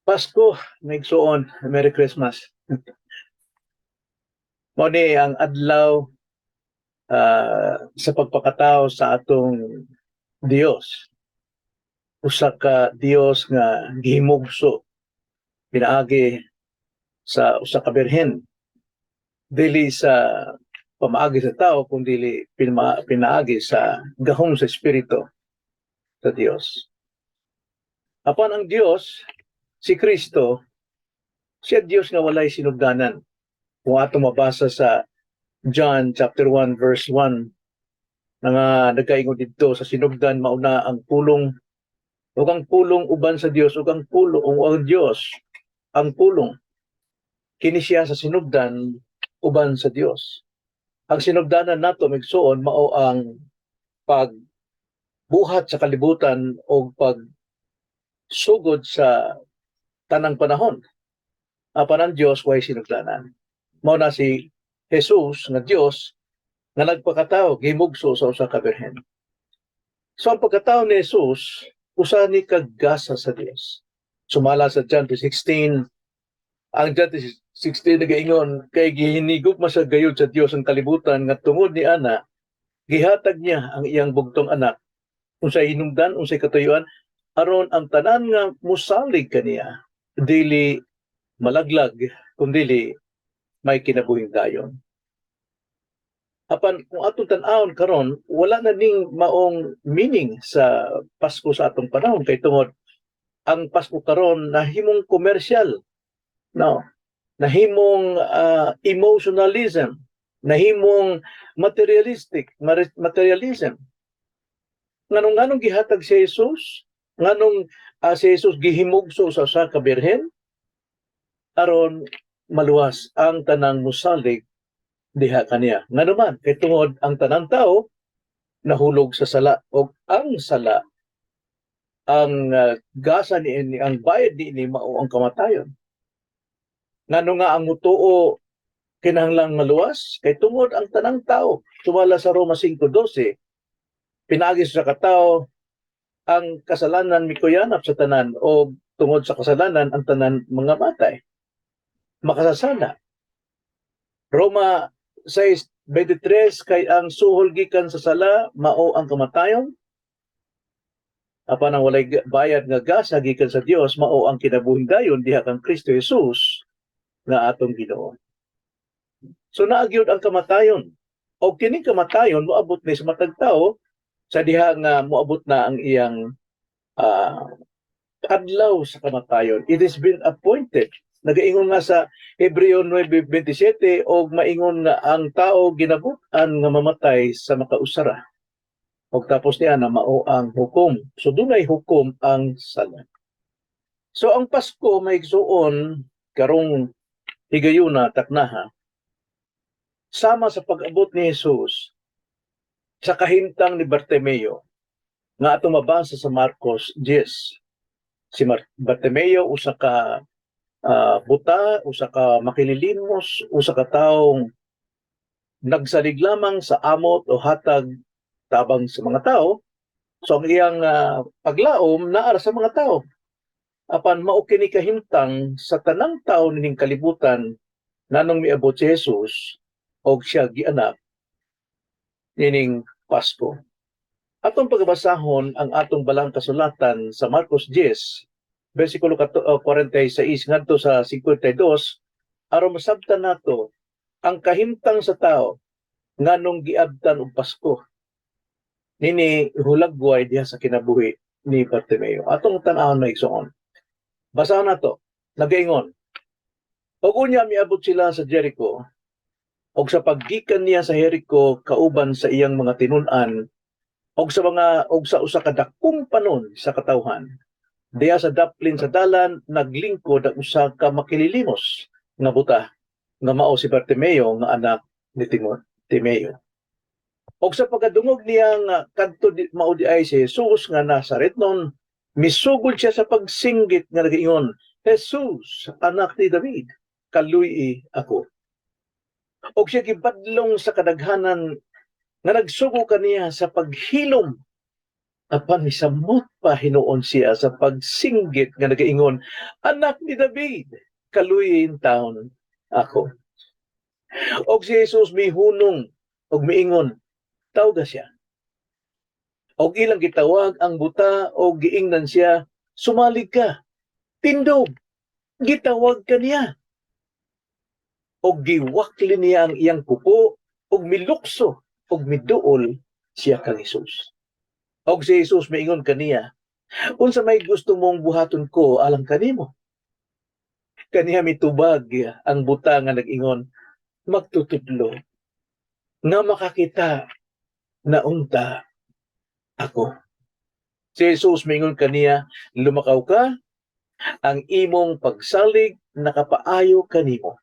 Pasko, naigsuon, Merry Christmas. Mao ni ang adlaw sa pagpakatao sa atong Dios. Usa ka Dios nga gihimugso pinaagi sa usa ka birhen, dili sa pamaagi sa tao kundi pinaagi sa gahom sa espiritu sa Dios. Apan ang Dios, si Kristo, siya Dios nga walay sinugdanan. Kung ato mabasa sa John chapter 1 verse 1, nga nagkaingon dito sa sinugdan mauna ang pulong ug ang pulong uban sa Dios ug ang pulong o ang Dios ang pulong kini siya sa sinugdan uban sa Dios. Ang sinugdanan nato migsuon mao ang pagbuhat sa kalibutan o pagsugod sa tanang panahon. Apan ang Dios way sinugdanan. Mao na si Jesus nga Dios nga nagpakatao gihimugso sa usa ka birhen. So ang pagkatao ni Jesus usa ni kagasa sa Dios. Sumala sa John 3:16, ang John 3:16 nagaingon kay gihinigugma sa gayud sa Dios ang kalibutan nga tungod ni ana gihatag niya ang iyang bugtong anak unsay hinungdan unsay katuyuan aron ang tanan nga mosalig kaniya dili malaglag kundi may kinabuhing dayon. Apan kung atong tan-awon karon wala na ning maong meaning sa Pasko sa atong panahon kay tungod ang Pasko karon nahimong komersyal, no, nahimong emotionalism, nahimong materialism. Nganong gihatag si Jesus, nganong si Jesus gihimugso sa usa ka birhen aron maluwas ang tanang mosalig diha kaniya. Nga naman, kay tungod ang tanang tao nahulog sa sala o ang sala ang gasa ni ang bayad ni mao ang kamatayon. Ngano nga ang mutuo kinahanglang maluwas kay tungod ang tanang tao sumala sa Roma 5:12 pinagi sa katao ang kasalanan mikuyanap sa tanan o tungod sa kasalanan ang tanan mga matay makasasala. Roma 6:23 kay ang suhol gikan sa sala mao ang kamatayon apan ang walay bayad nga gasa gikan sa Dios mao ang kinabuhing dayon diha kang Kristo Jesus nga atong Ginoo. So naagyod ang kamatayon. O kini kamatayon moabot ni sa matag tao sa diha nga moabot na ang iyang uh, adlaw sa kamatayon. It has been appointed. Nagaingon nga sa Hebreo 9:27 og maingon nga ang tao ginabut-an nga mamatay sa makausara. Og tapos niya na mao ang hukom. So dunay hukom ang sala. So ang Pasko maigsuon karong higayuna taknaha sama sa pag-abot ni Jesus sa kahimtang ni Bartimeo nga atong mabasa sa Marcos 10. Si Bartimeo usa ka buta, usa ka makililimos, usa ka taong nagsalig lamang sa amot o hatag tabang sa mga tao. So ang iyang paglaom naara sa mga tao. Apan mao kini kahimtang sa tanang tao nining kalibutan nganong miabot si Jesus og siya gianak nining Pasko. Atong pagbasahon ang atong balang kasulatan sa Marcos 10, versikulo 46 ngadto sa 52 aron masabtan nato ang kahimtang sa tao nganong giabtan og Pasko nini hulagway diha sa kinabuhi ni Bartimeo. Atong tan-awon na igsoon. Basahon nato. Nagaingon. Og unya miabot sila sa Jericho og sa paggikan niya sa Jericho kauban sa iyang mga tinun-an og sa usa ka dakong panon sa katawhan. Diya sa daplin sa dalan naglingkod ang usa ka makililimos nga buta nga mao si Bartimeo nga anak ni Timeo. Og sa pagkadungog niya nga kadto mao di ay si Jesus nga Nazaretnon, misugod siya sa pagsinggit nga nagaingon, Jesus, anak ni David, kaluy ako. Og siya gibadlong sa kadaghanan nga nagsugo kaniya sa paghilom apan misamot pa hinuon siya sa pagsinggit nga nagaingon, anak ni David, kaluyin taon ako. Og si Jesus mihunong og miingon, tawga siya. Og ilang gitawag ang buta og giingnan siya, sumalig ka, tindog, gitawag ka niya. Og giwakli niya ang iyang kuko og milukso og miduol siya kang Jesus. Og si Jesus miingon kaniya, unsa may gusto mong buhaton ko alang kanimo? Kaniya mitubag ang buta nga nag-ingon, magtutudlo nga makakita na unta ako. Si Jesus miingon kaniya, lumakaw ka, ang imong pagsalig nakapaayo kanimo.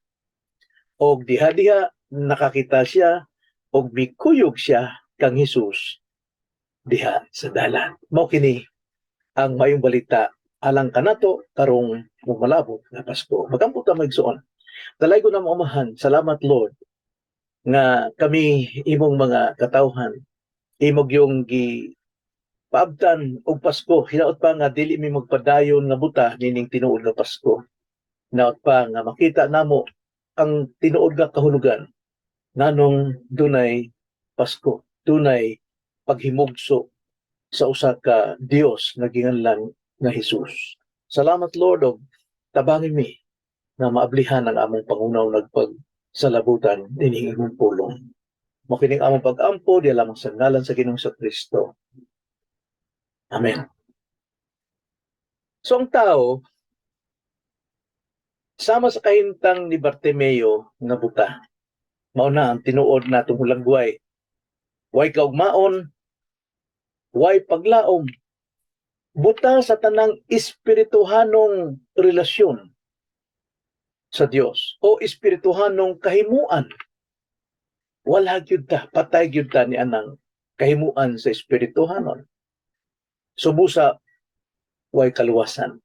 Og diha-diha nakakita siya og mikuyog siya kang Jesus diha sa dalan. Mao kini ang mayong balita alang kanato karong malabot nga Pasko. Magampo ta magsuon. Dalay ko na maumahan. Salamat Lord nga kami imong mga katawhan imong yung paabtan og Pasko. Hinaot pa nga dili mi magpadayon nga buta nining tinuod nga Pasko. Hinaot pa nga makita namo ang tinuod nga kahulugan nganong dunay Pasko, dunay paghimugso sa usa ka Dios nga ginganlan nga Hesus. Salamat Lord og tabangin mi nga maablihan ang among pangunaw nagpagsalabutan dining imong pulong. Mao kining among pag-ampo di lamang sa ngalan sa Ginoong Kristo. Amen. So ang tao sama sa kahintang ni Bartimeo nga buta. Mao na ang tinuod natong hulagway. Way kaugmaon, way paglaom. Buta sa tanang espirituhanong relasyon sa Dios o espirituhanong kahimuan. Wala gyud ta, patay gyud ta ni anang kahimuan sa espirituhanon. Subusa way kaluwasan.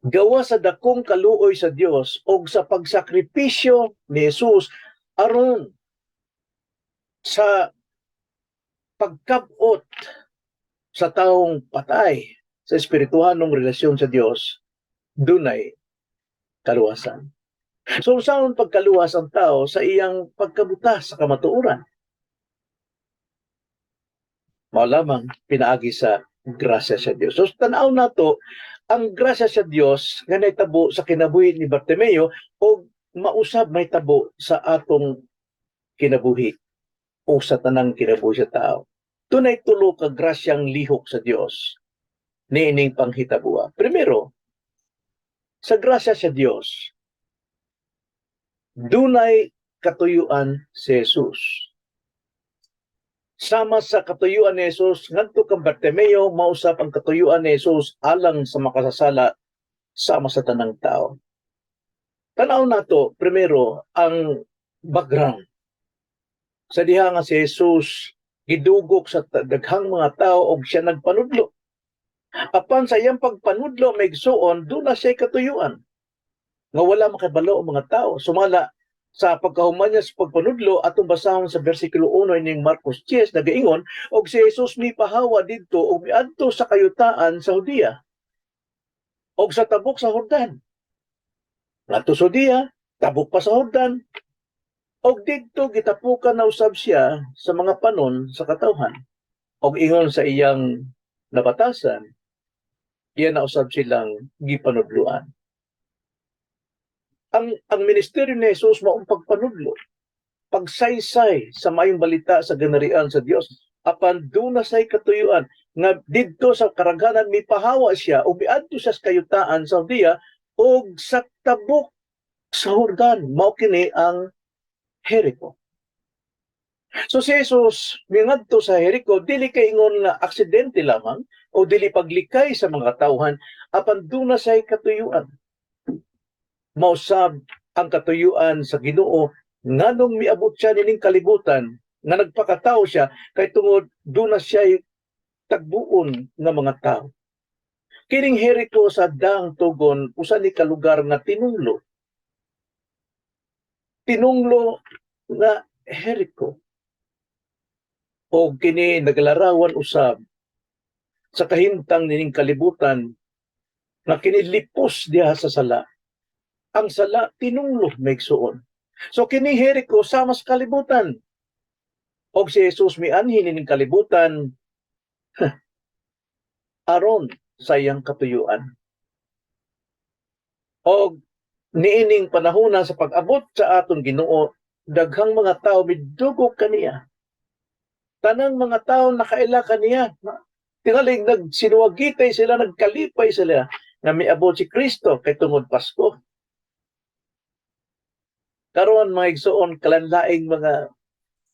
Gawa sa dakong kaluoy sa Dios o sa pagsakripisyo ni Jesus aron sa pagkabot sa taong patay sa espirituhanong relasyon sa Dios, dunay kaluwasan. So saan pagkaluwas ang tao sa iyang pagkabutas sa kamatuoran? Mao lamang pinaagi sa grasya sa Dios. So tan-aw nato ang grasya sa Dios nga nahitabo sa kinabuhi ni Bartimeo o mausab mahitabo sa atong kinabuhi o sa tanang kinabuhi sa tao. Tunay tulo ka grasyang lihok sa Dios niining panghitabo. Primero, sa grasya sa Dios, dunay katuyuan si Jesus. Sama sa katuyuan ni Jesus, ngadto kang Bartimeo, mausap ang katuyuan ni Jesus alang sa makasasala sama sa tanang tao. Tanaw nato primero ang background. Sa diha nga si Jesus gidugok sa daghang mga tao og siya nagpanudlo. Apan sa iyang pagpanudlo maigsuon, doon na siya katuyuan. Nga wala makabalo ang mga tao. Sumala sa pagkahuman niya sa pagpanudlo atong basahon sa bersikulo 1 ning Marcos 10 nagaingon og si Jesus mipahawa didto og miadto sa kayutaan sa Judea og sa tabok sa Jordan. Ngadto sa Judea, tabok pa sa Jordan. Og didto gitapukan na usab siya sa mga panon sa katawhan. Og ingon sa iyang nabatasan, iya na usab silang gipanudluan. Ang ministeryo ni Jesus maong pagpanudlo, pagsaysay sa maayong balita sa ganarian sa Dios, apan duna say katuyuan nga didto sa karaghanan mipahawa siya o miadto siya sa kayutaan sa Judea o sa tabok sa Jordan. Mao kini ang Jericho. So si Jesus miadto sa Jericho dili kay ingon nga aksidente lamang o dili paglikay sa mga tawhan, apan duna say katuyuan. Mausab ang katuyuan sa Ginoo nganong miabot siya nining kalibutan nga nagpakatao siya kay tungod duna siya tagbuon nga mga tao. Kining Jericho sa daang tugon usa ni ka lugar nga tinunglo. Tinunglo nga Jericho. O kini naglarawan usab sa kahimtang nining kalibutan nga kinilipos diha sa sala. Ang sala tinunglo maigsuon. So kini Jericho sama sa kalibutan. Og si Jesus mianhi nining kalibutan aron sa iyang katuyuan. Og niining panahona sa pag-abot sa aton Ginoo, daghang mga tao midugok kaniya. Tanang mga tao nakaila kaniya. Tingaling nagsinuwagitay sila, nagkalipay sila na miabot si Kristo kay tungod Pasko. Karon mga igsoon, kalanlaing mga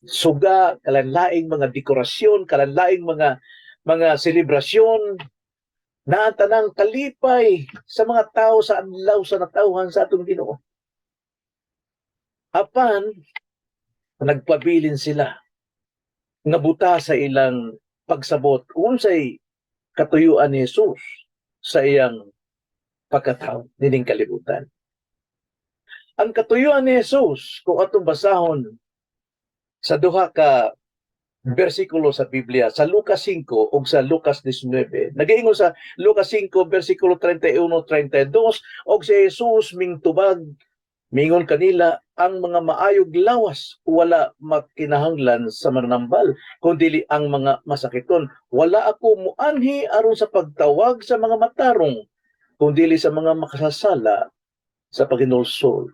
suga, kalanlaing mga dekorasyon, kalanlaing mga selebrasyon na tanang kalipay sa mga tao sa adlaw sa natawhan sa atong Ginoo. Apan nagpabilin sila nga buta sa ilang pagsabot unsay katuyuan ni Jesus sa iyang pagkatao nining kalibutan. Ang katuyuan ni Jesus, kung atong basahon sa duha ka bersikulo sa Biblia, sa Lucas 5 o sa Lucas 19, nagaingon sa Lucas 5, versikulo 31-32, o si Jesus mingtubag, mingon kanila, ang mga maayog lawas wala makinahanglan sa mananambal, kundi ang mga masakiton. Wala ako muanhi aron sa pagtawag sa mga matarong, kundi sa mga makasasala sa paginulsol.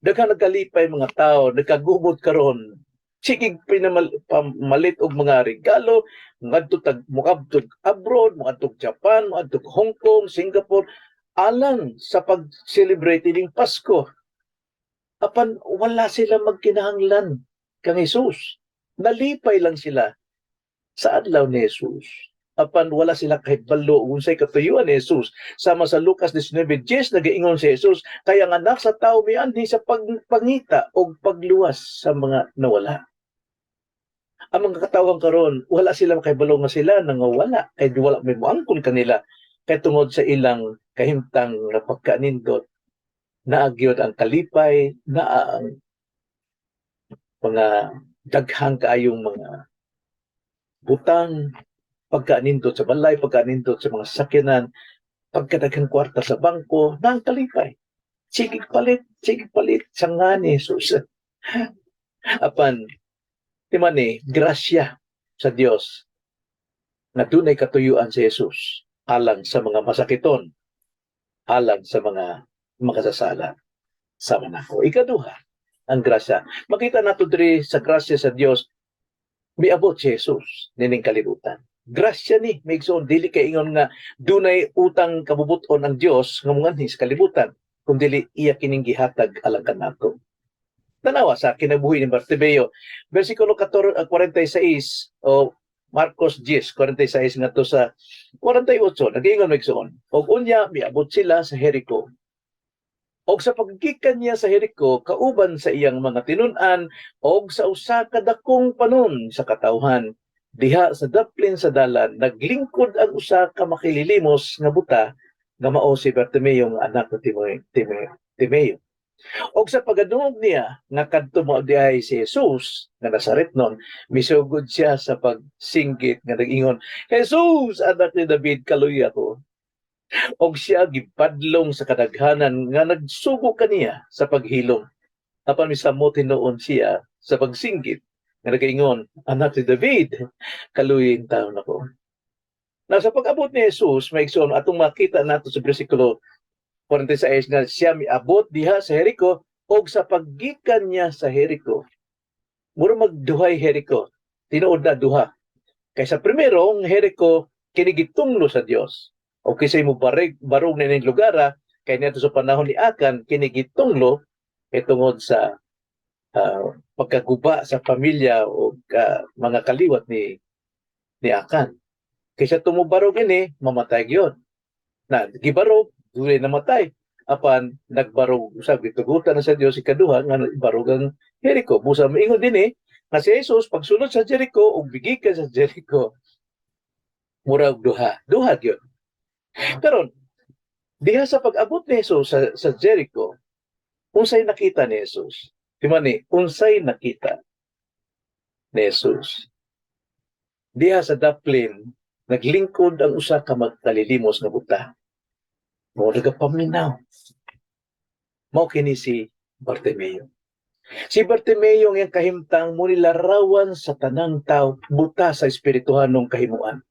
Daghang nagkalipay mga tao, nagkagubot karon. Sige pinamalit og mga regalo, ngadto tag mukabtog abroad, mukabtog Japan, mukabtog Hong Kong, Singapore, alang sa pag-celebrate ning Pasko. Apan wala sila magkinahanglan kang Jesus. Nalipay lang sila sa adlaw ni Jesus. Apan wala sila kahit balo unsay katuyuan ni Jesus. Sama sa Lucas 19:10 nagaingon si Jesus, kaya ang anak sa tao mianhi sa pagpangita o pagluwas sa mga nawala. Ang mga katawhan karon wala sila makahibalo nga sila nangawala kay wala may moangkon kanila kay tungod sa ilang kahimtang nga pagkanindot naagyod ang kalipay na ang mga daghang kaayong mga butang, pagkanindot sa balay, pagkanindot sa mga sakyanan, pagkadaghang kwarta sa bangko, nang kalipay. Sige palit, sangani, sus. Apan, timani, grasya sa Dios na dunay katuyuan si Jesus alang sa mga masakiton, alang sa mga makasasala sa manako. Ikaduha, ang grasya. Makita nato diri sa grasya sa Dios, miabot si Jesus nining kalibutan. Grasya ni, maigsoon, dili kay ingon nga dunay utang kabubuton ang Dios nga mga sa kalibutan, kung dili iya kining gihatag alang kanato. Tanawa sa kinabuhi ni Bartimeo, versikulo 46 o Marcos 10:46 ngadto sa 48, nag-ingon maigsoon, og unya miabot sila sa Jericho. Og sa paggikan niya sa Jericho, kauban sa iyang mga tinun-an, og sa usa ka dakong panon sa katawhan, diha sa daplin sa dalan, naglingkod ang usa ka makililimos nga buta, nga mao si Bartimeo nga anak ni Timeo. Og sa pagadungog niya, nga kadto mao diay si Jesus, nga Nazaretnon, misugod siya sa pagsinggit, nga nag-ingon, Jesus, anak ni David, kaluy ako. Og siya gipadlong sa kadaghanan nga nagsugo kaniya sa paghilom. Apan misamot tinuon siya sa pagsinggit nga nagaingon, anak ni David, kaluyin taon ako. Na sa pag-abot ni Jesus, maigsoon atong makita nato sa bersikulo 46 nga siya miabot diha sa Jericho og sa paggikan niya sa Jericho. Mura magduhay Jericho. Tinuod na duha. Kaysa primero, ang Jericho kinigitunglo sa Dios. O kisay mo barog na ng lugar, kaya nito sa panahon ni Akan, kinigitunglo tungod sa pagkaguba sa pamilya o mga kaliwat ni Akan. Kaysa tumubarog ini, mamatay yun. Na, gibarog, duli namatay. Apan, nagbarog, sabi, tugutan na sa Diyos, ikaduha, nga barog ang Jericho. Busa maingon din nga si Jesus, pagsunod sa Jericho, o bigikan sa Jericho, murag duha. Duha yun. Karon, diha sa pag-abot ni Jesus sa Jericho, unsay nakita ni Jesus? Timani, unsay nakita ni Jesus? Diha sa daplin Naglingkod ang usa ka magkalilimos nga buta. Mo nagapaminaw. Mao kini si Bartimeo. Si Bartimeo ang kahimtang mo nilarawan sa tanang tao buta sa espirituhanong kahimuan.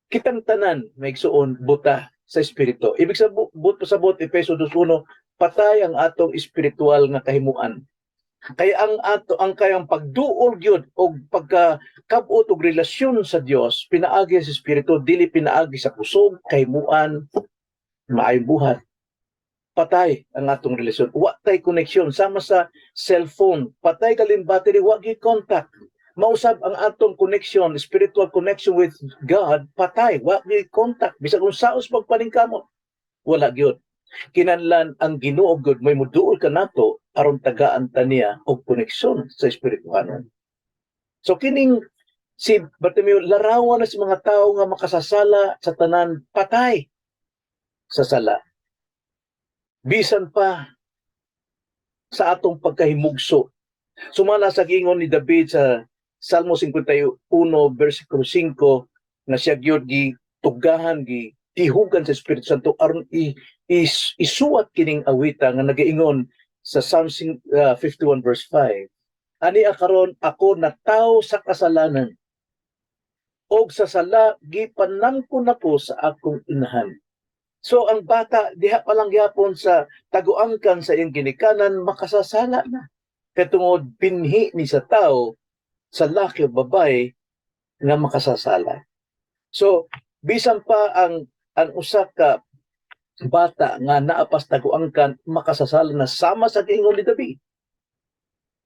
Kitang tanan maigsuon buta sa espiritu. Ibig sabot Efeso 2:1, patay ang atong espiritual nga kahimuan. Kaya ang kayang pagduol gyud og pagkakabot og relasyon sa Dios pinaagi sa espiritu, dili pinaagi sa kusog, kahimuan, maayong buhat. Patay ang atong relasyon. Wa tay connection sama sa cellphone. Patay kalin battery, wa gyud contact. Mausab ang atong connection, spiritual connection with God, patay, wa gyud contact. Bisag kung saos pagpaningkamot, wala gyud. Kinahanglan ang Ginoo gud may muduol ka nato aron tagaan ta niya og koneksyon sa espirituhanon. So kining si Bartimeo larawan na sa mga tao nga makasasala sa tanan, patay sa sala. Bisan pa sa atong pagkahimugso. Sumala sa gingon ni David sa Salmo 51 versikulo 5 na siya gyud gitugahan tihugan sa Espiritu Santo aron isuwat kining awita nga nagaingon sa Psalm 51 verse 5. Ani karon ako nataw sa kasalanan og sa sala gipanangko na po sa akong inahan. So ang bata diha pa lang gyapon sa taguangkan sa iyang ginikanan makasasala na. Katungod binhi ni sa tao sa laki o babae nga makasasala. So bisan pa ang usa ka bata nga naapas taguangkan makasasala na sama sa giingon ni David.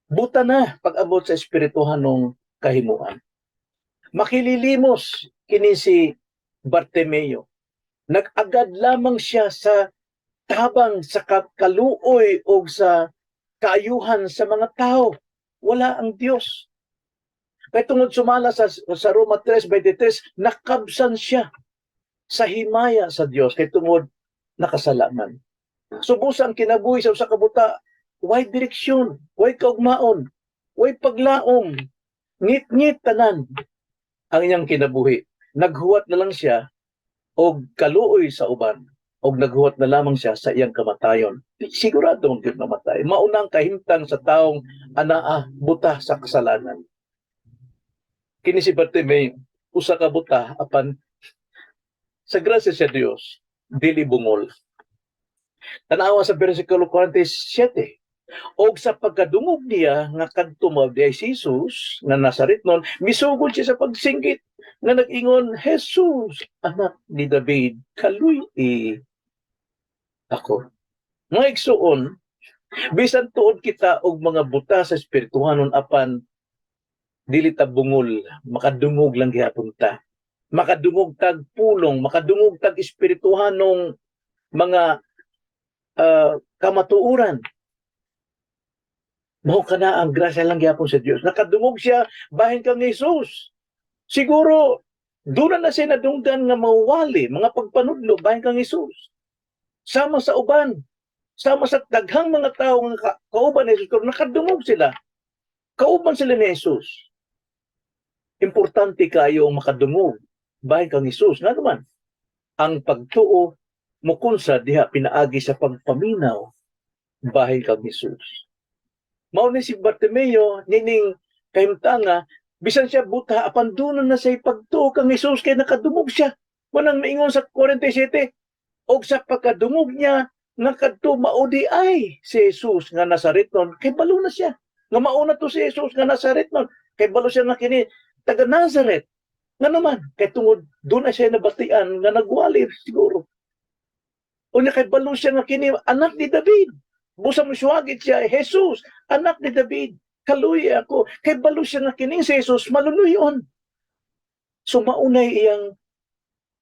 Buta na pag-abot sa espirituhanong kahimuan. Makililimos kini si Bartimeo. Nag-agad lamang siya sa tabang sa kaluoy o sa kaayuhan sa mga tao. Wala ang Diyos. Kaya tungod sumala sa Roma 3:23, nakabsan siya sa himaya sa Diyos. Kaya tungod nakasalaman. Subusa ang kinabuhi sa usa ka buta, way direksyon, way kaugmaon, way paglaom, ngit-ngit tanan ang iyang kinabuhi. Naghuwat na lang siya og kaluoy sa uban og naghuwat na lamang siya sa iyang kamatayon. Sigurado ang gyud mamatay. Maunang kahimtang sa taong anaa buta sa kasalanan. Kini si Bartimeo usa ka buta apan sa grasya sa Dios dili bungol. Tanawa sa bersikulo 47. Og sa pagkadungog niya nga kadto mabdi si Jesus nga Nazaretnon, misugod siya sa pagsinggit nga nag-ingon, Jesus, anak ni David, kaluy ako. Mga igsuon, bisan tuod kita og mga buta sa espirituhanon apan dili ta bungol, makadungog lang gihapon ta. Makadungog tag pulong, makadungog tag espirituhanong mga kamatuoran. Mao kana ang grasya lang gyapon sa Dios. Nakadungog siya bahin kang Jesus. Siguro doon na siya nadunggan nga mawali, mga pagpanudlo bahin kang Jesus. Sama sa uban, sama sa daghang mga tao nga kauban ni Jesus, nakadungog sila. Kauban sila ni Jesus. Importante kayo ang makadungog bahin kang Jesus. Nga naman, ang pagtuo mukunsa diha pinaagi sa pagpaminaw bahin kang Jesus. Mao ni si Bartimeo nining kahimtanga bisan siya buta apan dunon na say pagtuo kang Jesus kay nakadungog siya. Manang maingon sa 47 og sa pagkadungog niya nakadto maudi ay si Jesus nga Nazaretnon kay balo na siya. Nga mauna to si Jesus nga Nazaretnon kay balo siya na kini taga Nazareth. Nga naman kay tungod doon na siya nabatian nga nagwali siguro. Unya kay balo siya nga kini anak ni David. Busa mo suwagit siya, Jesus, anak ni David, kaluy ako. Kay balo siya nga kining si Jesus, malunuyon. So maunay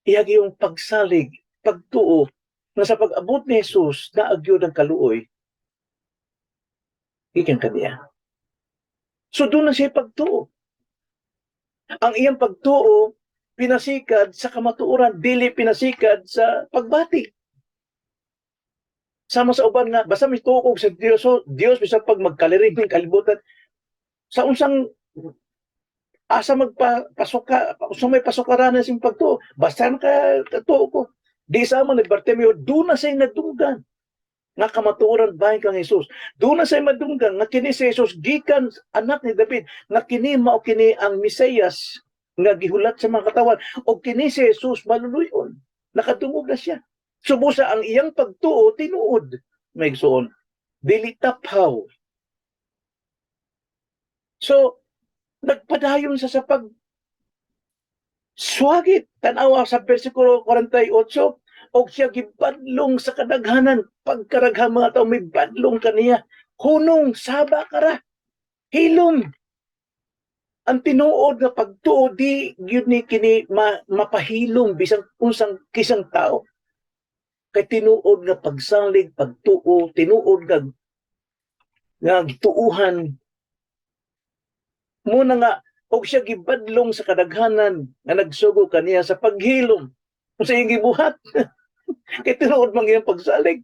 iyang pagsalig, pagtuo, na sa pag-abot ni Jesus, naagyod ang kaluoy, ikan kaniya. So doon na siya pagtuo. Ang iyang pagtuo, pinasikad sa kamatuoran, dili pinasikad sa pagbati. Sama sa uban nga basta may tuog sa Dios, so Dios bisan pag magkaliring ng kalibutan sa unsang asa magpasuka, so may pasukaranan sing pagtuo, basta nakatuo ko. Di sa man ni Bartimeo, doon na siya nadunggan nga kamatuoran bahin kang Jesus. Doon na siya madunggan nga kini si Jesus gikan anak ni David, nga kini mao kini ang Mesiyas nga gihulat sa mga katawan, o kini si Jesus maluluyon. Nakatungog na siya. Subusa ang iyang pagtuo tinuod, may igsoon, dili taphaw. So nagpadayon sa pag swagit tanawa sa bersikulo 48, og siya gibadlong sa kadaghanan, pagkaraghang mga tao may badlong kaniya, hunong saba kara, hilom. Ang tinuod nga pagtuo di gyud ni kini mapahilom bisang unsang kisang tao. Kay tinuod nga pagsalig, pagtuo, tinuod nga gituuhan muna nga, og siya gibadlong sa kadaghanan nga nagsugo kaniya sa paghilom sa iyang gibuhat. Kay tinuod man iyang pagsalig.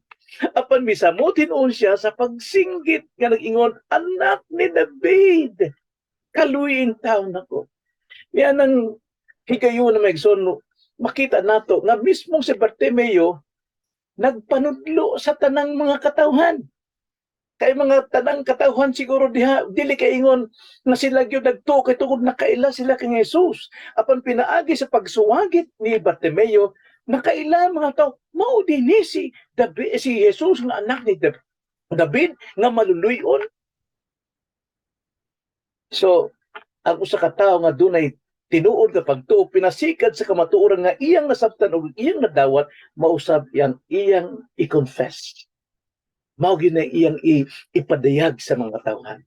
Apan misamo tinuod siya sa pagsinggit nga nag-ingon, anak ni David, kaluyin taon ako. Yan ang higayon na maigsoon, makita nato nga mismo si Bartimeo nagpanudlo sa tanang mga katawhan. Kay mga tanang katawhan siguro diha dili kay ingon na sila gyud nagtuo kay tungod nakaila sila kay Jesus. Apan pinaagi sa pagsuwagit ni Bartimeo, nakaila mga tao mao dinhi si David, si Jesus nga anak ni David nga maluluyon. So ang usa ka tawo nga dunay tinuod nga pagtuo, pinasikad sa kamatuoran nga iyang nasabtan o iyang nadawat, mausab iyang i-confess. Mao gyud na iyang ipadayag sa mga tawhan.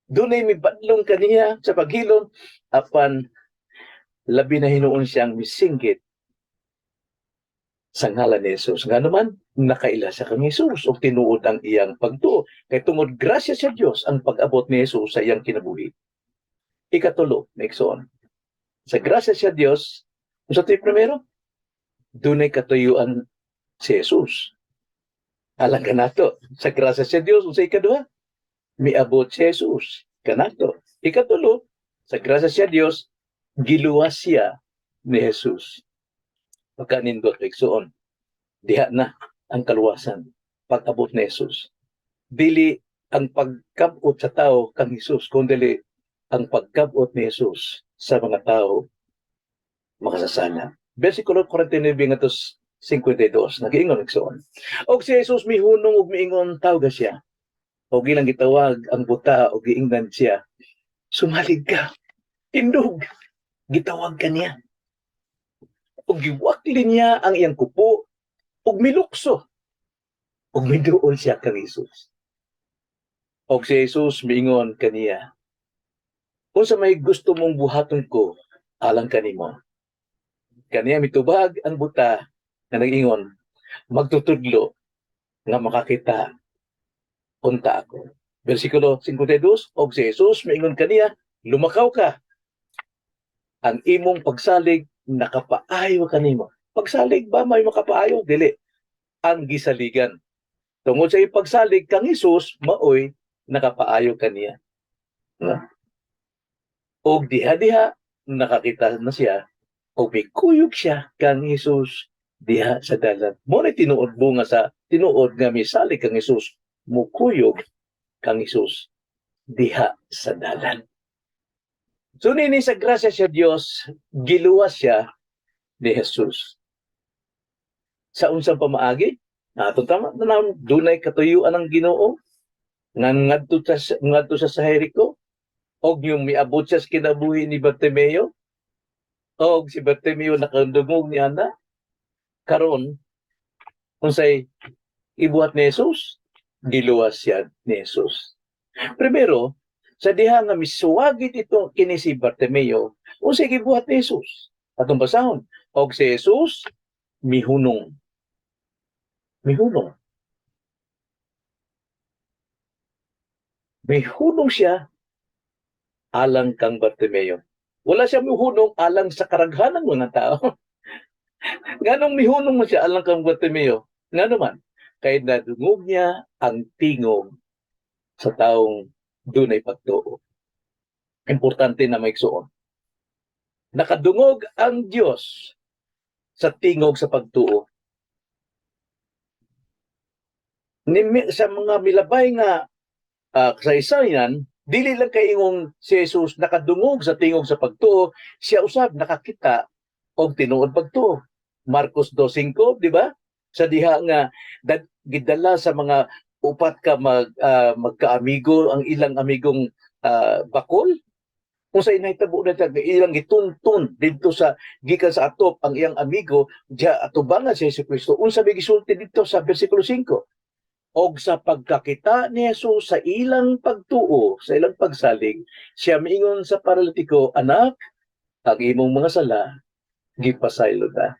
Dunay mibadlong kaniya sa paghilom, apan labi na hinuon siyang misinggit sa ngalan ni Jesus. Nga naman, nakaila sa kang Jesus o tinuod ang iyang pagtuo. Kay tungod grasya sa Dios ang pag-abot ni Jesus sa iyang kinabuhi. Ikatulo, Nixon. Sa grasya sa Dios, sa primero, dunay katuyuan si Jesus. Alang kanato, sa grasya sa Dios, sa ikaduha, miabot si Jesus kanato. Ikatulo, sa grasya sa Dios, giluwas siya ni Jesus. Pagkanindot, Nixon, diha na ang kaluwasan pag-abot ni Jesus. Dili ang pagkabot sa tao kang Jesus, kundi ang pagkabot ni Jesus sa mga tao makasasala. Versikulo 49 nga 52, nag-iingon nagsuon. Og si Jesus mihunong og miingon tawag siya. Og ilang gitawag ang buta og giingnan siya. Sumalig ka. Tindog. Gitawag kaniya. Og giwakli niya ang iyang kupo og milukso. Og miduol siya kang Jesus. Og si Jesus miingon kaniya, unsa may gusto mong buhaton ko alang kanimo. Kaniya mitubag ang buta nga nag-ingon, magtutudlo nga makakita unta ako. Versikulo 52, og si Jesus miingon kaniya, lumakaw ka. Ang imong pagsalig nakapaayo kanimo. Pagsalig ba may makapaayo? Dili. Ang gisaligan. Tungod sa iyong pagsalig kang Jesus, maoy nakapaayo kaniya. Og diha-diha nakakita na siya og may kuyog siya kang Jesus diha sa dalan. Mo na tinuod bunga sa tinuod nga misalig kang Jesus, mukuyog kang Jesus diha sa dalan. So nini sa grasya sa Dios, giluwas siya ni Jesus. Sa unsang pamaagi, atong tama dunay katuyuan ang Ginoo ngadto sa Jericho, og yung miabot siya sa kinabuhi ni Bartimeo, og si Bartimeo nakandungog ni ana karon unsay ibuhat ni Jesus, giluwas siya ni Jesus. Primero, sa diha nga misuwagit ito kini si Bartimeo, unsay gibuhat ni Jesus? Atong basahon, og si Jesus mihunong. Mihunong. Mihunong siya alang kang Bartimeo. Wala siya mihunong alang sa karaghanang mga tao. Nganong mihunong mo siya alang kang Bartimeo? Nga naman, kay nadungog niya ang tingog sa taong dunay pagtuo. Importante na maigsuon. Nakadungog ang Dios sa tingog sa pagtuo. Sa mga milabay nga kasaysayan, dili lang kay ingong si Jesus nakadungog sa tingog sa pagtuo, siya usab nakakita og tinuod pagtuo. Marcos 2:5, di ba? Sa diha nga gidala sa mga upat ka magkaamigo ang ilang amigong bakol. Kung sa inahitabo na ilang gituntun dito sa gikan sa atop ang iyang amigo diya atubangan si Jesucristo. Unsa may gisulti dito sa bersikulo 5? Og sa pagkakita ni Jesus sa ilang pagtuo, sa ilang pagsalig, siya miingon sa paralitiko, "Anak, ang imong mga sala gipasaylo na."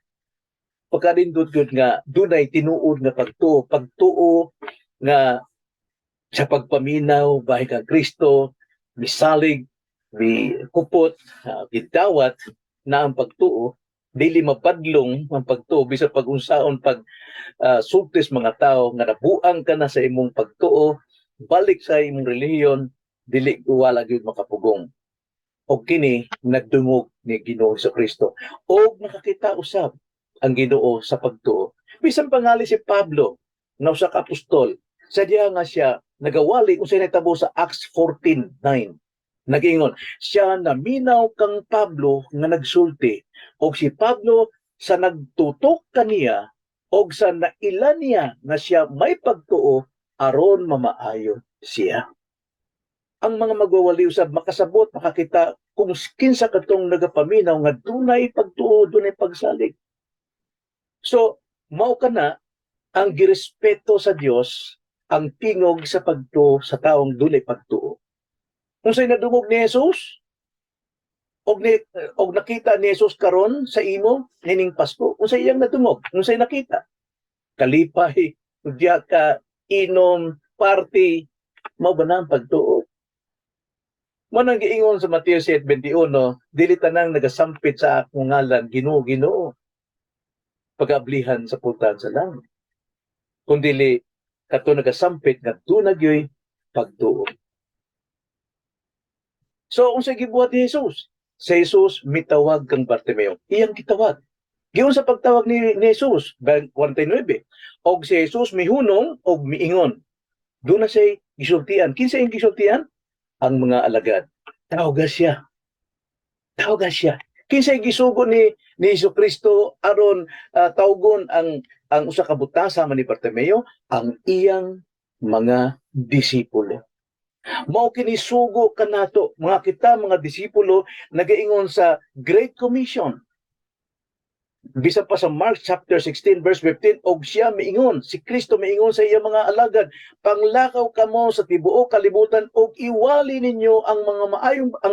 Pagkadindot gud nga dunay tinuod nga pagtuo nga sa pagpaminaw bahin kang Kristo, misalig, kupot, gidawat na ang pagtuo, dili mapadlong ang pagtuo bisan pag-unsaon sultis mga tao nga nabuang ka na sa imong pagtuo, balik sa imong relihiyon, dili wala gyud makapugong. O kini nagdungog ni Ginoo sa Kristo. O nakakita usab ang Ginoo sa pagtuo. Bisan pangali si Pablo, na usa ka apostol, sadya nga siya nagawali kung siya natabo sa Acts 14:9. Nag-ingon, siya naminaw kang Pablo nga nagsulti, o si Pablo sa nagtutok kaniya, o sa nailan niya na siya may pagtuo, aron mamaayo siya. Ang mga magwawali usab makasabot, makakita kung kinsa katong nagapaminaw nga dunay pagtuo, dunay pagsalig. So, mao kana ang girespeto sa Dios ang tingog sa pagtuo sa taong dunay pagtuo. Kung sa'y nadungog ni Jesus, og nakita ni Jesus karon sa imo nining Pasko, kung sa'y iyang nadungog, kung sa'y nakita, kalipay, diya ka, inom, party, mao ba na ang pagtuo? Manang giingon sa Mateo 7:21, dili tanang nagasampit sa akong ngalan, Ginoo, Ginoo, pag-ablihan sa pultahan sa langit. Kundili kato nagasampit nga dunagyoy pagtuo. So, unsay gibuhat ni Jesus? Si Jesus mitawag kang Bartimeo. Iyang gitawag. Giun sa pagtawag ni Jesus, 49, og si Jesus mihunong og miingon. Doon na siya gisultian. Kinsa yung gisultian? Ang mga alagad. Tawagan siya. Tawagan siya. Kinsa yung gisugo ni Jesucristo aron tawgon ang usa ka butasa man ni Bartimeo, ang iyang mga disipulo. Mao kini sugo kanato mga kita mga disipulo nagaingon sa Great Commission. Bisa pa sa Mark chapter 16 verse 15, og siya miingon, si Kristo miingon sa iyang mga alagad, panglakaw kamo sa tibuok kalibutan og iwali ninyo ang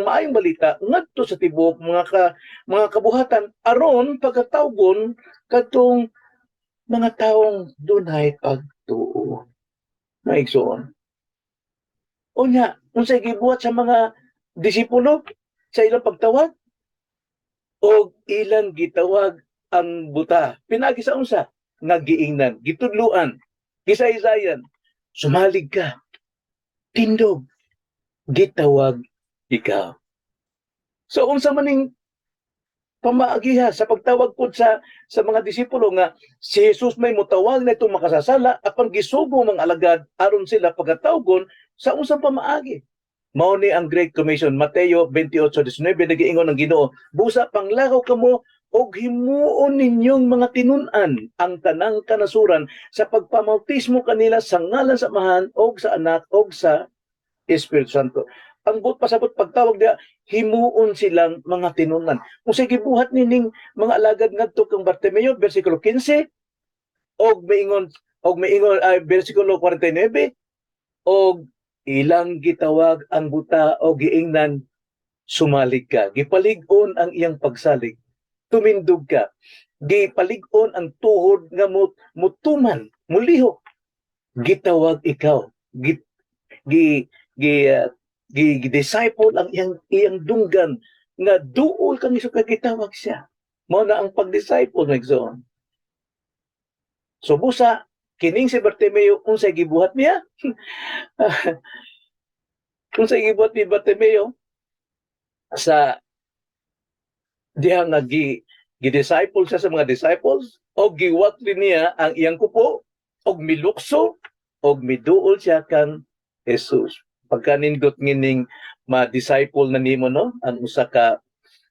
maayong balita ngadto sa tibuok mga kabuhatan aron pagkatawgon kadtong mga taong dunay pagtuo. Maigsoon. Unya, unsay gibuhat sa mga disipulo sa ilang pagtawag? O ilang gitawag ang buta. Pinagi sa unsa? Nagiingnan, gitudluan, gisaysayan. Sumalig ka. Tindog. Gitawag ikaw. So unsa maning pamaagiha sa pagtawag po sa mga disipulo nga si Jesus may mutawag na itong makasasala apan gisugo mga alagad aron sila pagkatawgon sa unsang pamaagi. Mao ni ang Great Commission, Mateo 28:19, nagiingon ang Ginoo, busa panglakaw kamo og himuon ninyong mga tinun-an ang tanang kanasuran sa pagpamautismo kanila sa ngalan sa Amahan og sa Anak og sa Espiritu Santo. Ang pasabot pagtawag dia, himuon silang mga tinun-an. Kung sa gibuhat nining mga alagad ngadto kang Bartimeo, versikulo 15, og miingon versikulo 49, og ilang gitawag ang buta o giingnan, sumalig ka. Gipalig-on ang iyang pagsalig. Tumindog ka. Gipalig-on ang tuhod nga mutuman, muliho. Gitawag ikaw. Disciple ang iyang dunggan nga duol kang iso kagitawag siya. Mao na ang pag-disciple nagsoon. So busa kining si Bartimeo unsay gibuhat niya? Kung sa gibuhat ni Bartimeo, sa diha nga gi-disciple siya sa mga disciples o giwatli niya ang iyang kupo og milukso og miduol siya kan Jesus. Pagka nindot ngining ma-disciple na nimo no ang usa ka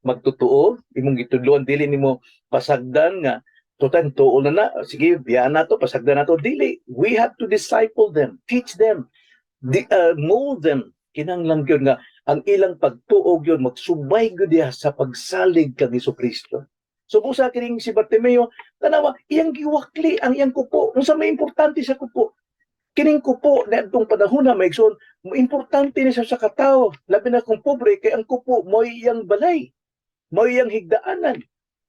magtutuo imong gitudloan dili nimo pasagdan nga tutan tuol na sige biya na to pasagdan na to dili, we have to disciple them, teach them, mold them kinahanglan gyud nga ang ilang pagtuog yun magsubay gyud diha sa pagsalig kang Hesukristo. So busa kining si Bartimeo tanawa iyang giwakli ang iyang kupo unsa may importante sa kupo kining kupo na itong panahon na maigsoon mo importante ni sa katawo labi na kung pobre kay ang kupo mo iyang balay, mo iyang higdaanan,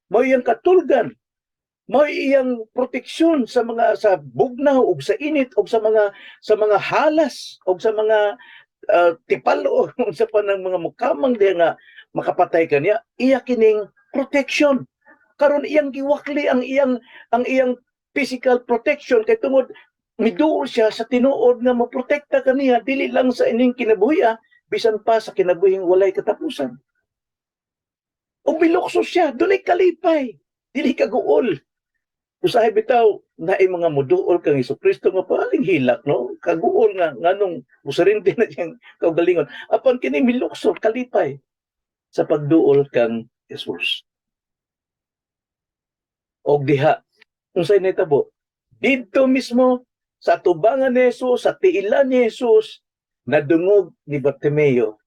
mo iyang katulgan, mo iyang proteksyon sa mga sa bugnaw ug sa init ug sa mga halas ug sa mga tipalo sa panang mga mukamang diya nga makapatay kaniya iya kining protection karon iyang giwakli ang iyang physical protection kay tungod miduol siya sa tinuod nga maprotekta kaniya dili lang sa ining kinabuhi bisan pa sa kinabuhing walay katapusan. O bilukso siya dunay kalipay dili kaguol. Usahay bitaw naay mga muduol kang Hesukristo nga paling hilak no kaguol nga nganong musarinti na siyang kaugalingon apan kini milukso kalipay sa pagduol kang Jesus. Og diha unsay nahitabo didto mismo sa tubangan ni Jesus sa tiilan ni Jesus nadungog ni Bartimeo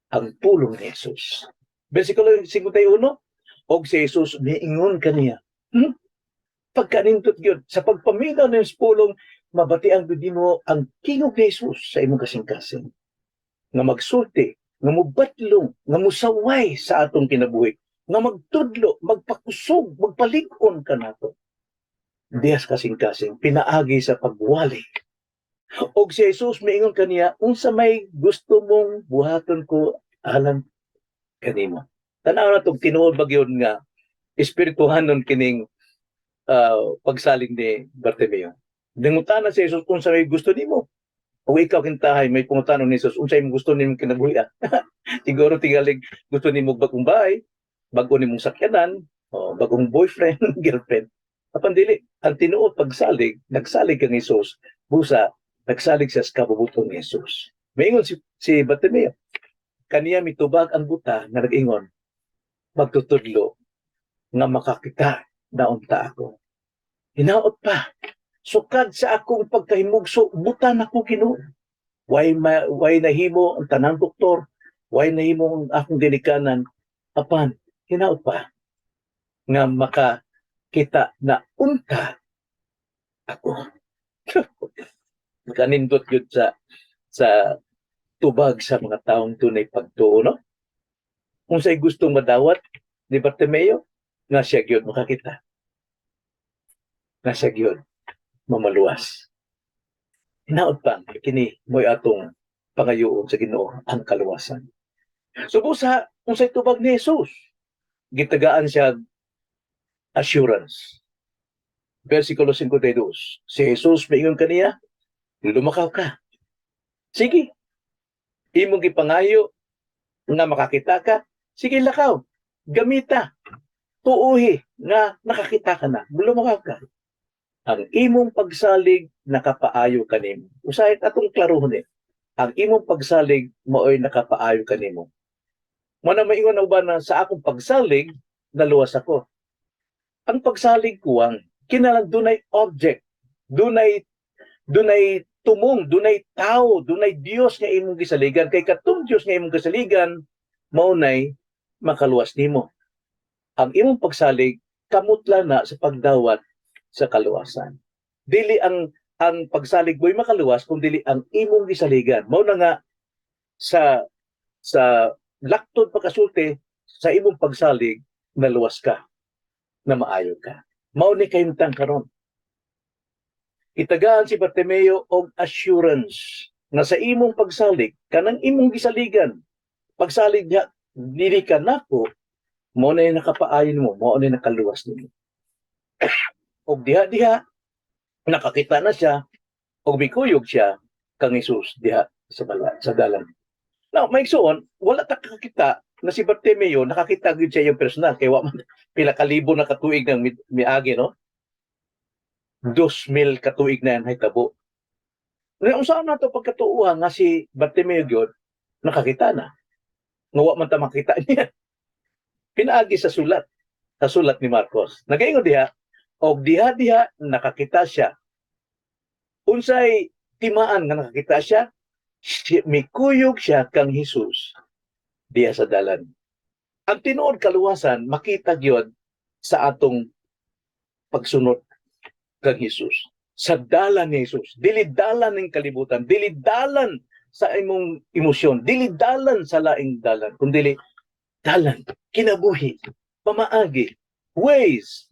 ang pulong ni Jesus. Bersikulo 51 og si Jesus miingon kaniya pagkanindot gyud sa pagpaminaw ng pulong mabatian gyud nimo ang tingog ni Jesus sa imong kasing-kasing nga magsulti nga mubatlong nga musaway sa atong kinabuhi nga magtudlo magpakusog magpalig-on kanato diyas kasing-kasing pinaagi sa pagwali og si Jesus miingon kaniya unsa may gusto mong buhaton ko alang kanimo. Tanaw na tong tinuod ba gyud nga espirituhanon kining pagsalig ni Bartimeo. Dingutan na si Jesus kung sa may gusto nimo. O ikaw kintahay may pangutanon ni Jesus unsay imong gusto nimo kinabuhi. Siguro tigalig gusto nimo bagong bahay, bago nimong sakyanan, o bagong boyfriend, girlfriend. Apan dili ang tinuod pagsalig, nagsalig kang Jesus, busa nagsalig siya sa kabubuton ni Jesus. Maingon si Bartimeo, kaniya mitubag ang buta nga nag-ingon, magtutudlo nga makakita naunta ako. Hinaot pa, sukad sa akong pagkahimugso, buta na ko Ginoo. Way nahimo ang tanang doktor, way nahimo ang akong ginikanan, apan hinaot pa nga makakita na unta ako. Kanindot yun sa tubag sa mga taong tunay pagtuo, no? Kung sa'y gustong madawat ni Bartimeo, nga siya gyud makakita. Nga siya gyud mamaluwas. Hinaot pa, kini mo'y atong pangayoon sa Ginoo ang kaluwasan. So busa, kung sa'y tubag ni Jesus, gitagaan siya assurance. Versikulo 52, si Jesus maingon kaniya, lumakaw ka. Sige, imong gipangayo nga makakita ka, sige lakaw, gamita, tuuhi nga nakakita ka na, lumakaw ka. Ang imong pagsalig nakapaayo kanimo. Usahay atong klaruhon ang imong pagsalig maoy nakapaayo kanimo. Mo na maingon na uban na sa akong pagsalig naluwas ako. Ang pagsalig kuwang kinalang dunay object, dunay tumong, dunay tao, dunay Dios nga imong gisaligan kay katong Dios nga imong gisaligan mao nay makaluwas nimo. Ang imong pagsalig kamutla na sa pagdawat sa kaluwasan. Dili ang pagsalig mo'y makaluwas kung dili ang imong gisaligan. Mao na nga sa laktod pagkasulti sa imong pagsalig naluwas ka, na maayo ka. Mao ni kahimtang karon. Itagaan si Bartimeo og assurance na sa imong pagsalig kanang imong gisaligan pagsalig niya dili ka nako mo na nakapaayon mo mo na nakaluwas nimo. Og diha nakakita na siya og mikuyog siya kang Jesus diha sa dalan. Now, may igsoon, wala ta kakita na si Bartimeo nakakita gyud siya yung personal kay wa man pila ka libo na katuig nang miagi no. 2,000 katuig na yan hitabo. Nga unsa na to pagkatuohan nga si Bartimeo gyud nakakita na. Nga wa man ta makita niya. Pinaagi sa sulat ni Marcos. Nagaingon diha og diha nakakita siya. Unsay timaan nga nakakita siya? Mikuyog siya kang Hesus diya sa dalan. Ang tinuod kaluwasan makita gyud sa atong pagsunod kang Hesus. Sa dalan ni Hesus, dili dalan ning kalibutan, dili dalan sa imong emosyon, dili dalan sa laing dalan, kundi dalan, kinabuhi, pamaagi, ways,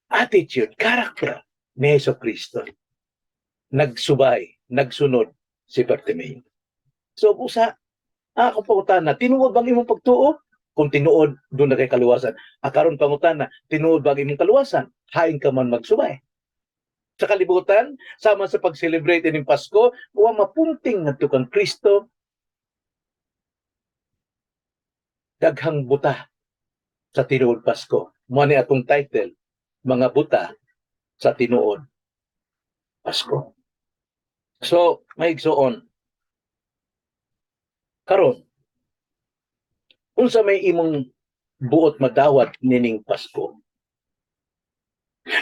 attitude, character ni Jesucristo. Nagsubay, nagsunod si Bartimeo. So, usa, akong pangutana, tinuod bang imong pagtuo? Kung tinuod, doon na kay kaluwasan. Karon pangutana, tinuod bang imong kaluwasan? Hain ka man magsubay. Sa kalibutan, sama sa pag-celebrate ng Pasko, wa mapunting ngadto kang Kristo, daghang buta sa tinuod Pasko. Mo ni atong title, mga buta sa tinuod Pasko. So, may igsoon. Karon, unsa may imong buot madawat nining Pasko?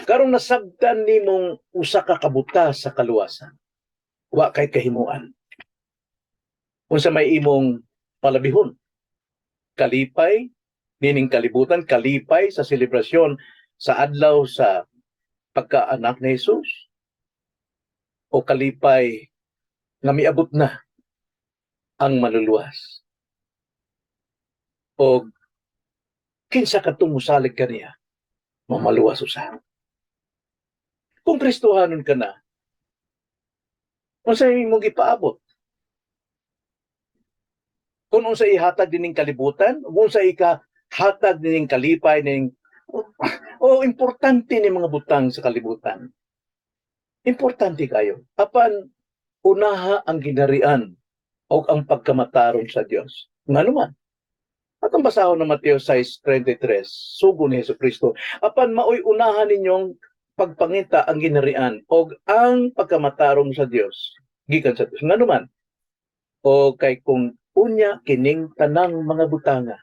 Karong nasabtan nimong usa ka kabuta sa kaluwasan. Wa kay kahimuan. Unsa may imong palabihon? Kalipay nining kalibutan, kalipay sa selebrasyon sa adlaw sa pagkaanak ni Jesus, o kalipay nga miabot na ang maluluwas, o kinsa kadtong musalig kaniya mamaluwas usa. Kung Kristohanon ka na, unsay imong gipaabot? Kung unsay ihatag dining kalibutan, kung unsay hatag dining kalipay ning importante ni mga butang sa kalibutan. Importante kayo. Apan unaha ang ginarian o ang pagkamataron sa Dios. Ngano man? Atong basahon ng Mateo 6:33, sugo ni Jesucristo. Apan maoy unahan ninyong pagpangita ang ginarian o ang pagkamatarong sa Dios gikan sa Dios. Ngano man? O kay kung unya kining tanang mga butanga,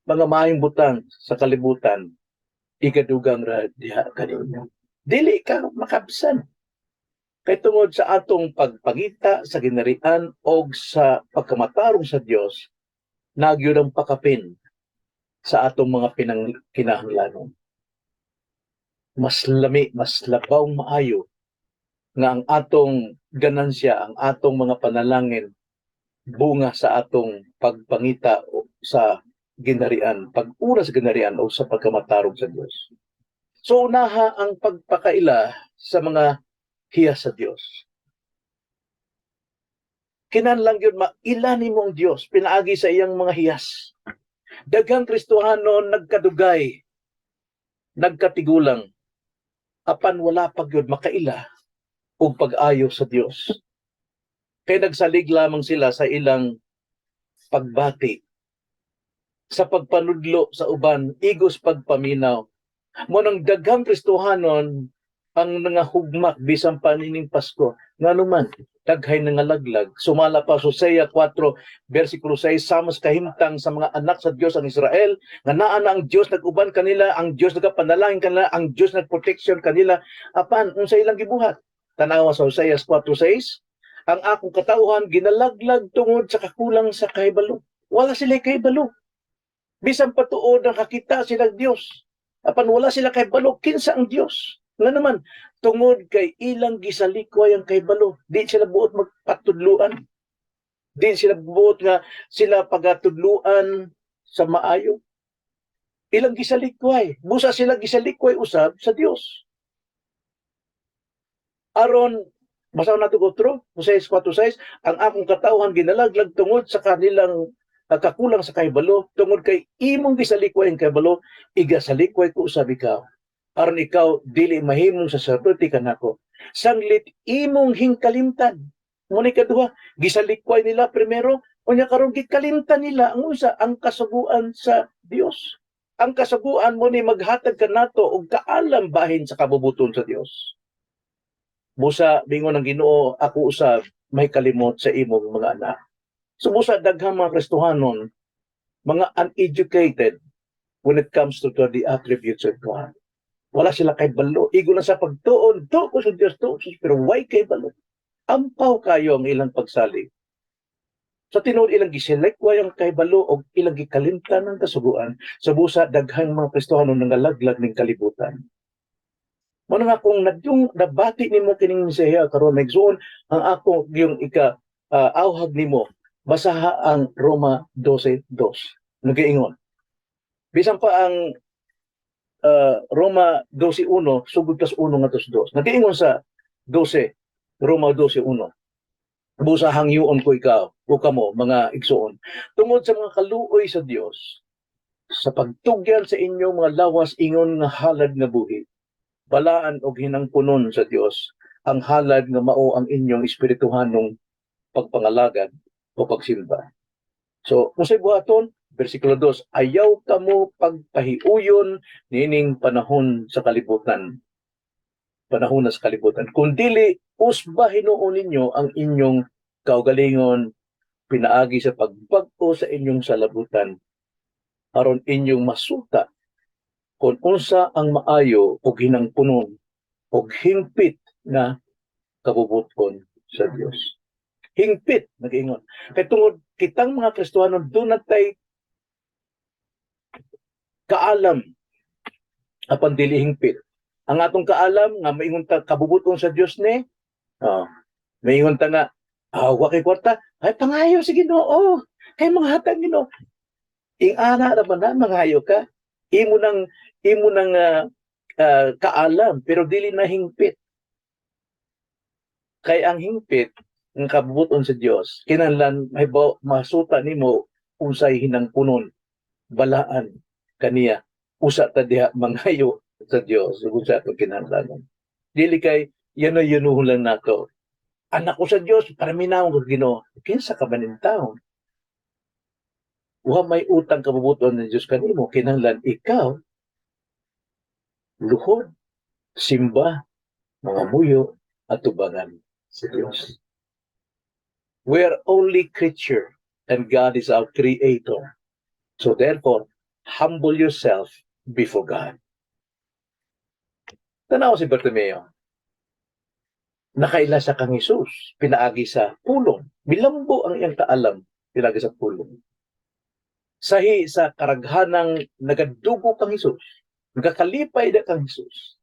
mga maayong butang sa kalibutan, ikadugang ra diha kaninyo. Dili ka makabsan. Kay tungod sa atong pagpangita sa ginarian o sa pagkamatarong sa Dios, nagyud ang pakapin sa atong mga kinahanglanon. Mas lami, mas labaw maayo nga ang atong ganansya, ang atong mga panalangin, bunga sa atong pagpangita sa ginarian, pag-ura sa ginarian o sa pagkamatarong sa Dios. So unaha ang pagpakaila sa mga hiyas sa Dios. Kinahanglan gyud maila nimo ang Dios pinaagi sa iyang mga hiyas. Daghang Kristohanon nagkadugay, nagkatigulang, apan wala pa gyud makaila og pag-ayo sa Dios. Kay nagsalig lamang sila sa ilang pagbati, sa pagpanudlo sa uban, igos pagpaminaw. Mo nang daghang Kristohanon ang nangahugmak bisan pa nining Pasko. Ngano man, daghay nangalaglag. Sumala pa Hosea 4 versikulo 6, sama sa kahimtang sa mga anak sa Dios ang Israel, nga naa na ang Dios nag-uban kanila, ang Dios nagapanalangin kanila, ang Dios nagproteksyon kanila. Apan unsa ilang gibuhat? Tanawa sa Hosea 4:6, ang akong katawhan ginalaglag tungod sa kakulang sa kahibalo. Wala sila kahibalo. Bisan patuod ang kakita silang Dios. Apan wala sila kahibalo, kinsa ang Dios? Nga naman, tungod kay ilang gisalikway ang kahibalo. Di sila buot magpatudluan. Di sila buot nga sila pagatudluan sa maayo. Ilang gisalikway. Busa sila gisalikway usab sa Dios. Aron, basaw nato otro, Hosea 4:6, ang akong katawhan ginalaglag tungod sa kanilang kakulang sa kahibalo, tungod kay imong gisalikway ang kahibalo, igasalikway ko usab ikaw. Aron ikaw dili mahimong saserdote kanako. Sanglit imong hingkalimtan. Muna ikaduha, gisalikway nila primero, Unya karon gikalimtan nila ang usa ang kasuguan sa Dios. Ang kasuguan mo ni maghatag kanato og kaalam bahin sa kabubuton sa Dios. Busa bingon ng Ginoo, ako usab may kalimot sa imong mga anak. So busa daghang mga Kristohanon, mga uneducated when it comes to the attributes of God. Wala sila kay balo. Igo na sa pagtuon, to ko sa Dios to, pero why kay balo? Ampaw kayo ang ilang pagsalig. Sa tinuod ilang giselect wayang kay balo og ilang gikalimtan ng kasuguan sa busa daghang mga Kristohanon nangalaglag ning kalibutan. Mano nga kung nabati nimo kining mensahe karon nagsuon ang ako yung awhag nimo basaha ang Roma 12:2. Nagaingon. Bisan pa ang Roma 12:1 sugod kas 1 ngadto 2. Nagaingon sa 12 Roma 12:1. Busa hangyoon ko ikaw o kamo mga igsoon tungod sa mga kaluoy sa Dios sa pagtugyan sa inyong mga lawas ingon nga halad nga buhi balaan og hinangpunon sa Dios ang halad nga mao ang inyong espirituhanong pagpangalagad o pagsimba. So unsay buhaton? Versikulo 2, ayaw kamo pagpahiuyon nining panahon sa kalibutan. Panahon na sa kalibutan. Kung dili, usba hinuon ninyo ang inyong kaugalingon, pinaagi sa pagbag-o sa inyong salabutan, aron inyong masuta kung unsa ang maayo o hinangpunon o hingpit na kabubuton sa Dios. Hingpit, nag-ingon. Kaya tungod kitang mga Kristohanon, doon natay kaalam apan dili hingpit. Ang atong kaalam nga maingon ta kabubuton sa Dios ni, maingon ta nga wa kay kwarta, ay pangayo si Ginoo. Kay mga hatag Ginoo. Ing-ana ra man na mangayo ka. Imo nang kaalam pero dili na hingpit. Kay ang hingpit ng kabubuton sa Dios kinahanglan masuta nimo unsay hinangpunon balaan kaniya usa ta diha mangayo sa Dios ug sa ato kinahanglanon. Dili kay yano-yanuhon lang nako. Anak ko sa Dios para minawon ko Ginoo. Kinsa ka man ning tawo? Wa may utang kabubuton ng Dios kanimo kinahanglan ikaw luhod, simba, mga muyo at tubangan sa Dios. We are only creature and God is our creator. So therefore, humble yourself before God. Tanaw si Bartimeo. Nakaila sa kang Jesus, pinaagi sa pulong. Milambo ang iyang kaalam, pinaagi sa pulong. Sahi sa karaghanang nagadugo kang Jesus, nagakalipay na kang Jesus.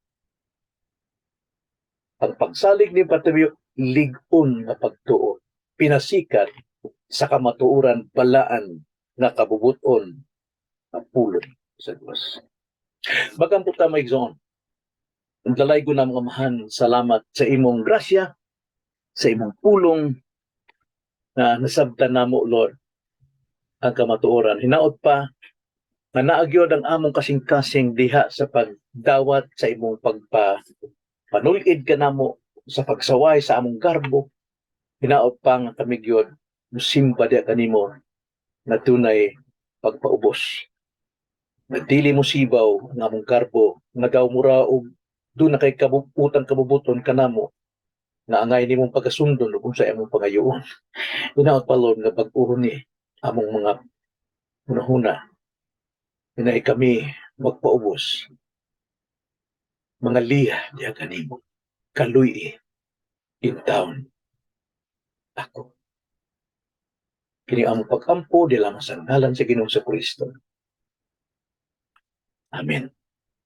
Ang pagsalig ni Bartimeo, ligon na pagtuon. Pinasikat sa kamatuuran balaan na kabubuton na pulong sa Diyos. Bagang puta maigsoon. Ang dalay ko na mga mahan, salamat sa imong grasya, sa imong pulong na nasabtan namo, Lord, ang kamatuoran. Hinaot pa, na naagyod ang among kasing-kasing diha sa pagdawat sa imong pagpanulid ka namo sa pagsaway sa among garbo. Hinaot pa nga kami gyud musimba diha kanimo na tunay pagpaubos. Nagdili mo sibaw ng among garbo, nagaw mura og doon na kay utang kabubuton kanamo na angay nimong pagkasundon kung sa imong pangayoon. Hinaot pa Lord nga bag-uhon ni among mga hunahuna na kami magpaubos. Mga liya diya kanimo. Kaluy in town. Ako. Kini among pag-ampo di lamang sa ngalan sa Ginoong Kristo. Amen.